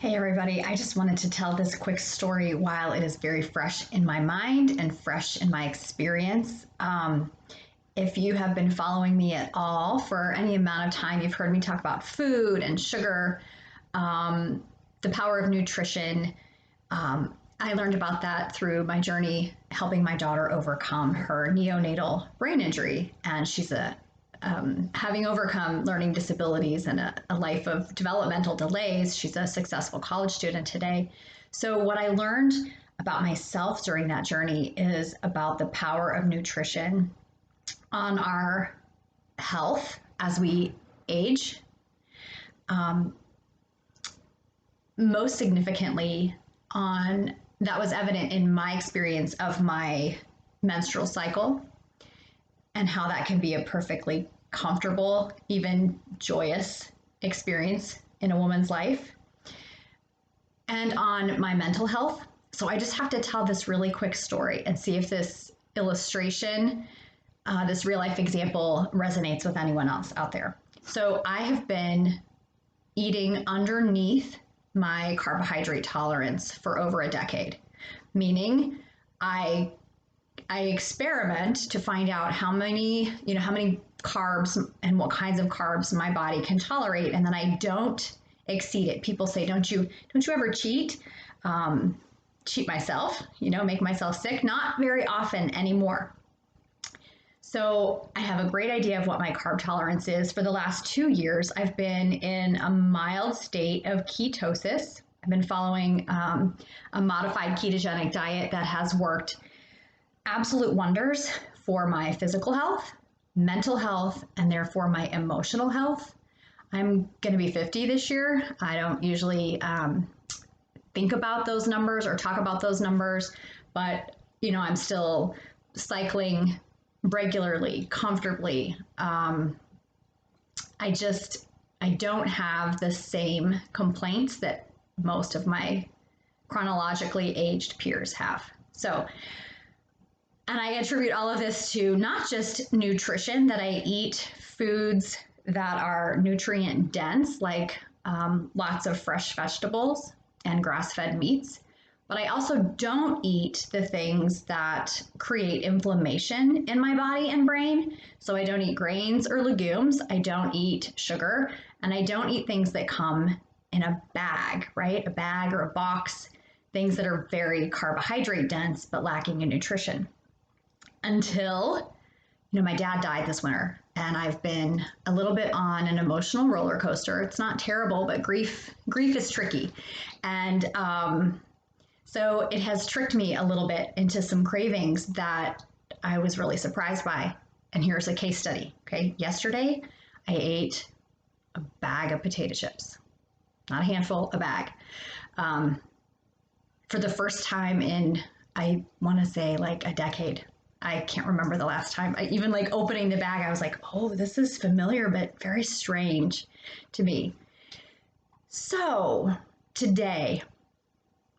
Hey everybody, I just wanted to tell this quick story while it is very fresh in my mind and fresh in my experience. If you have been following me at all for any amount of time, you've heard me talk about food and sugar, um, the power of nutrition. I learned about that through my journey helping my daughter overcome her neonatal brain injury. And she's having overcome learning disabilities and a life of developmental delays. She's a successful college student today. So, what I learned about myself during that journey is about the power of nutrition on our health as we age. Um, Most significantly, on that was evident in my experience of my menstrual cycle and how that can be a perfectly comfortable, even joyous experience in a woman's life, and on my mental health. So I just have to tell this really quick story and see if this illustration, this real life example, resonates with anyone else out there. So I have been eating underneath my carbohydrate tolerance for over a decade, meaning I I experiment to find out how many carbs and what kinds of carbs my body can tolerate, and then I don't exceed it. People say, don't you ever cheat? Cheat myself, make myself sick? Not very often anymore. So I have a great idea of what my carb tolerance is. For the last 2 years, I've been in a mild state of ketosis. I've been following a modified ketogenic diet that has worked absolute wonders for my physical health, mental health, and therefore my emotional health. I'm going to be 50 this year. I don't usually think about those numbers or talk about those numbers, but I'm still cycling regularly, comfortably. I don't have the same complaints that most of my chronologically aged peers have. So, and I attribute all of this to not just nutrition, that I eat foods that are nutrient dense, like lots of fresh vegetables and grass fed meats, but I also don't eat the things that create inflammation in my body and brain. So I don't eat grains or legumes, I don't eat sugar, and I don't eat things that come in a bag, right? A bag or a box, things that are very carbohydrate dense but lacking in nutrition. Until, my dad died this winter, and I've been a little bit on an emotional roller coaster. It's not terrible, but grief is tricky. And so it has tricked me a little bit into some cravings that I was really surprised by. And here's a case study. Okay. Yesterday, I ate a bag of potato chips, not a handful, a bag. For the first time in, I want to say, like a decade. I can't remember the last time. Even like opening the bag, I was like, oh, this is familiar, but very strange to me. So today,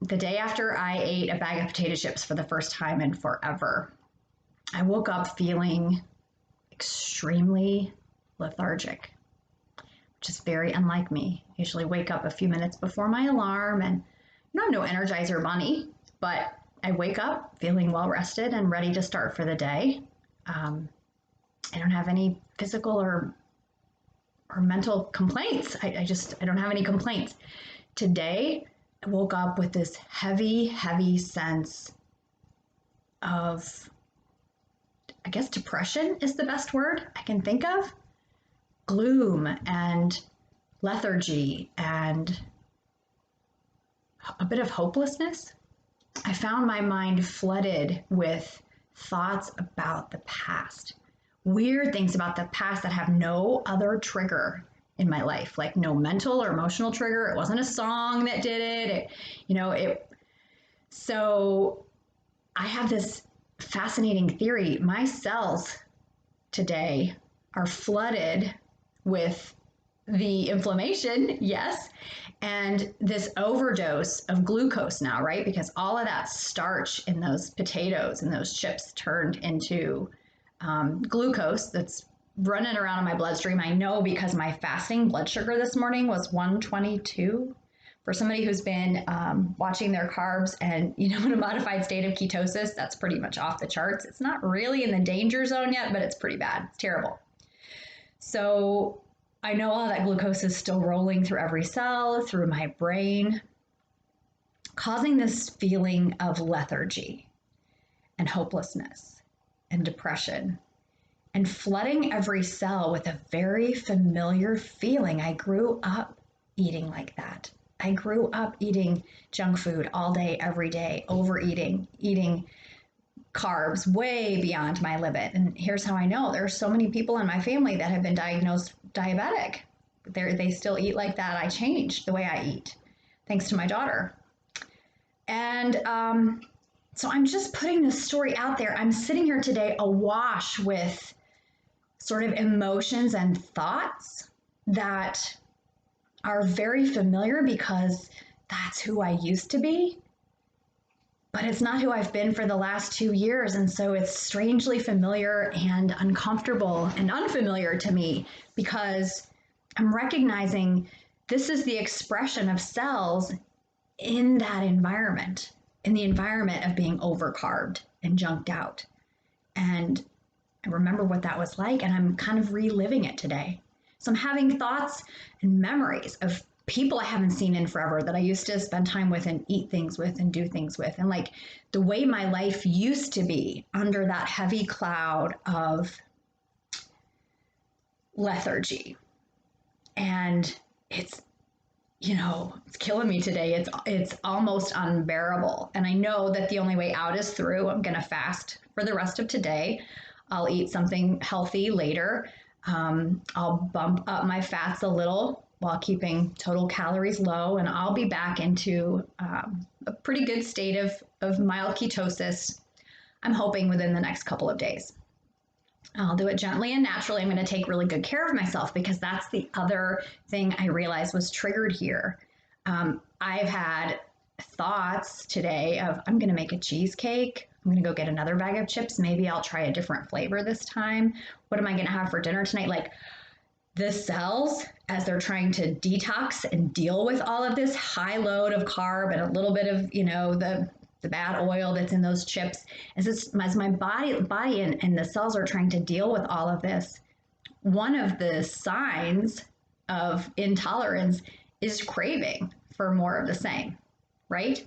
the day after I ate a bag of potato chips for the first time in forever, I woke up feeling extremely lethargic, which is very unlike me. I usually wake up a few minutes before my alarm, and I'm no Energizer bunny, but I wake up feeling well rested and ready to start for the day. I don't have any physical or mental complaints. I don't have any complaints. Today, I woke up with this heavy, heavy sense of, I guess, depression is the best word I can think of. Gloom and lethargy and a bit of hopelessness. I found my mind flooded with thoughts about the past, weird things about the past that have no other trigger in my life, like no mental or emotional trigger. It wasn't a song that did it. So I have this fascinating theory. My cells today are flooded with the inflammation, yes, and this overdose of glucose now, right? Because all of that starch in those potatoes and those chips turned into glucose that's running around in my bloodstream. I know because my fasting blood sugar this morning was 122. For somebody who's been watching their carbs and, in a modified state of ketosis, that's pretty much off the charts. It's not really in the danger zone yet, but it's pretty bad. It's terrible. So I know all that glucose is still rolling through every cell, through my brain, causing this feeling of lethargy and hopelessness and depression, and flooding every cell with a very familiar feeling. I grew up eating like that. I grew up eating junk food all day, every day, overeating, eating carbs way beyond my limit. And here's how I know. There's so many people in my family that have been diagnosed diabetic. They still eat like that. I changed the way I eat, thanks to my daughter. And so I'm just putting this story out there. I'm sitting here today awash with sort of emotions and thoughts that are very familiar because that's who I used to be, but it's not who I've been for the last 2 years. And so it's strangely familiar and uncomfortable and unfamiliar to me because I'm recognizing this is the expression of cells in that environment, in the environment of being overcarbed and junked out. And I remember what that was like, and I'm kind of reliving it today. So I'm having thoughts and memories of people I haven't seen in forever that I used to spend time with and eat things with and do things with. And like the way my life used to be under that heavy cloud of lethargy. And it's killing me today. It's almost unbearable. And I know that the only way out is through. I'm going to fast for the rest of today. I'll eat something healthy later. I'll bump up my fats a little while keeping total calories low, and I'll be back into a pretty good state of mild ketosis, I'm hoping within the next couple of days. I'll do it gently and naturally. I'm going to take really good care of myself because that's the other thing I realized was triggered here. I've had thoughts today of I'm going to make a cheesecake. I'm going to go get another bag of chips. Maybe I'll try a different flavor this time. What am I going to have for dinner tonight? Like the cells, as they're trying to detox and deal with all of this high load of carb and a little bit of, the bad oil that's in those chips, as my body and the cells are trying to deal with all of this, one of the signs of intolerance is craving for more of the same, right?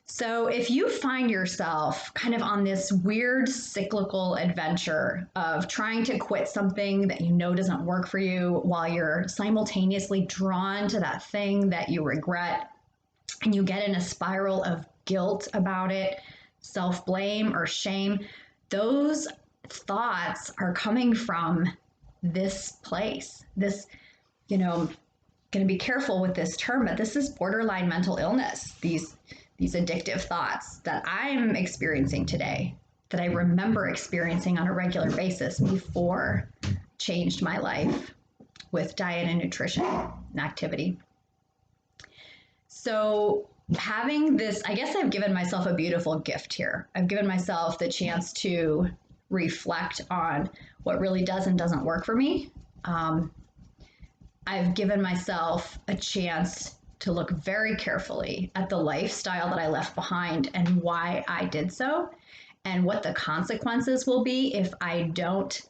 So if you find yourself kind of on this weird cyclical adventure of trying to quit something that you know doesn't work for you while you're simultaneously drawn to that thing that you regret, and you get in a spiral of guilt about it, self-blame or shame, those thoughts are coming from this place. This, going to be careful with this term, but this is borderline mental illness. These addictive thoughts that I'm experiencing today, that I remember experiencing on a regular basis before I changed my life with diet and nutrition and activity. So having this, I guess I've given myself a beautiful gift here. I've given myself the chance to reflect on what really does and doesn't work for me. I've given myself a chance to look very carefully at the lifestyle that I left behind and why I did so, and what the consequences will be if I don't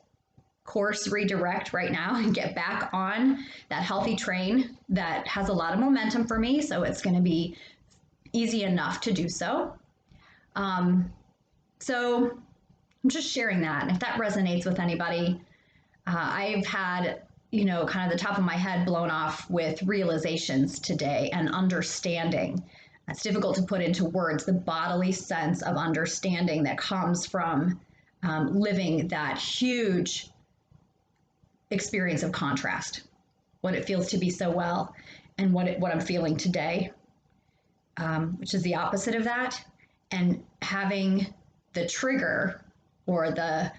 course redirect right now and get back on that healthy train that has a lot of momentum for me. So it's going to be easy enough to do so. So I'm just sharing that. And if that resonates with anybody, I've had kind of the top of my head blown off with realizations today and understanding. It's difficult to put into words, the bodily sense of understanding that comes from living that huge experience of contrast, what it feels to be so well and what I'm feeling today, which is the opposite of that, and having the trigger or the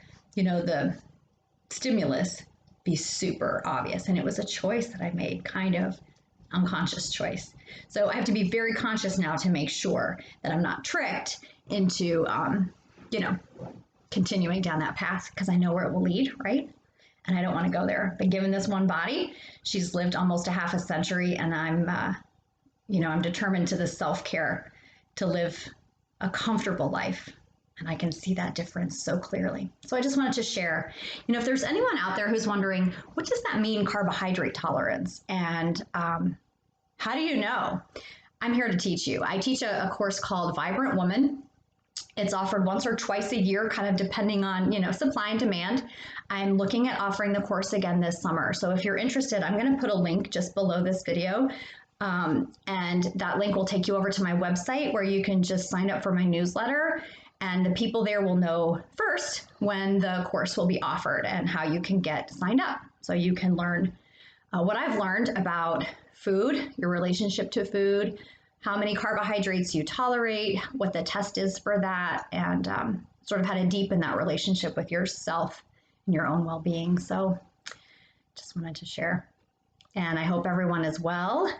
stimulus be super obvious. And it was a choice that I made, kind of unconscious choice. So I have to be very conscious now to make sure that I'm not tricked into, continuing down that path, because I know where it will lead, right? And I don't want to go there. But given this one body, she's lived almost a half a century, and I'm, I'm determined to the self-care to live a comfortable life. And I can see that difference so clearly. So I just wanted to share, if there's anyone out there who's wondering, what does that mean, carbohydrate tolerance? And how do you know? I'm here to teach you. I teach a course called Vibrant Woman. It's offered once or twice a year, kind of depending on, supply and demand. I'm looking at offering the course again this summer. So if you're interested, I'm going to put a link just below this video. And that link will take you over to my website where you can just sign up for my newsletter. And the people there will know first when the course will be offered and how you can get signed up. So you can learn what I've learned about food, your relationship to food, how many carbohydrates you tolerate, what the test is for that, and sort of how to deepen that relationship with yourself and your own well-being. So just wanted to share. And I hope everyone is well.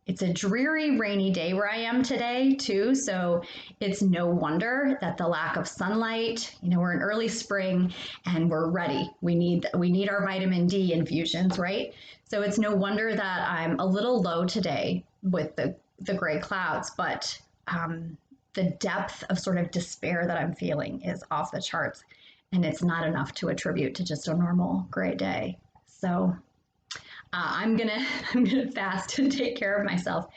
It's a dreary, rainy day where I am today too, so it's no wonder that the lack of sunlight, we're in early spring and we're ready. We need our vitamin D infusions, right? So it's no wonder that I'm a little low today with the gray clouds, but the depth of sort of despair that I'm feeling is off the charts, and it's not enough to attribute to just a normal gray day. So I'm gonna fast and take care of myself,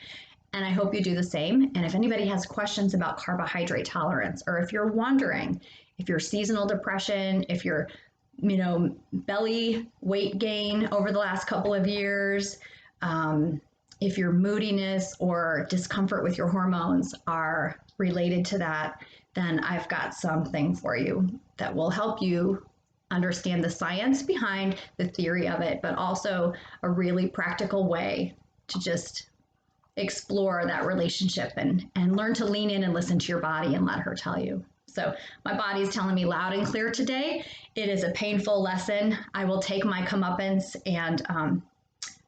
and I hope you do the same. And if anybody has questions about carbohydrate tolerance, or if you're wondering if your seasonal depression, if your belly weight gain over the last couple of years, if your moodiness or discomfort with your hormones are related to that, then I've got something for you that will help you understand the science behind the theory of it, but also a really practical way to just explore that relationship and learn to lean in and listen to your body and let her tell you. So my body is telling me loud and clear today. It is a painful lesson. I will take my comeuppance and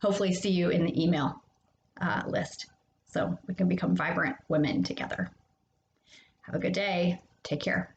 hopefully see you in the email list so we can become vibrant women together. Have a good day. Take care.